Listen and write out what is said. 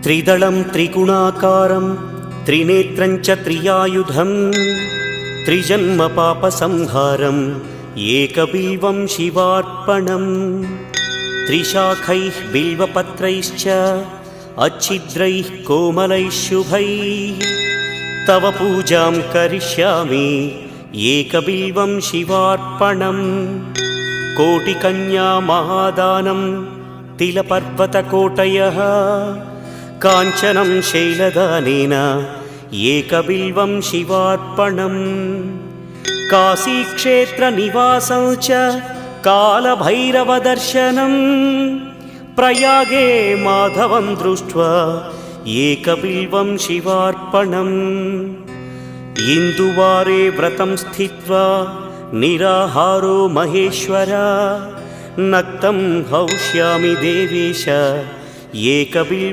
त्रिदलं त्रिगुणाकारं त्रिनेत्रं च त्रियायुधं त्रिजन्म पापसंहारम् एकबिल्वं शिवार्पणम् त्रिशाखैः बिल्वपत्रैश्च अच्छिद्रैः कोमलैः शुभैः तव पूजां करिष्यामि एकबिल्वं शिवार्पणम् कोटिकन्या महादानं तिलपर्वतकोटयः काञ्चनं शैलदानेन एकबिल्वं शिवार्पणम् काशीक्षेत्रनिवासं च कालभैरवदर्शनं प्रयागे माधवं दृष्ट्वा एकबिल्वं शिवार्पणम् इन्दुवारे व्रतं स्थित्वा निराहारो महेश्वर नक्तं हौष्यामि देवेश एकबिल्वं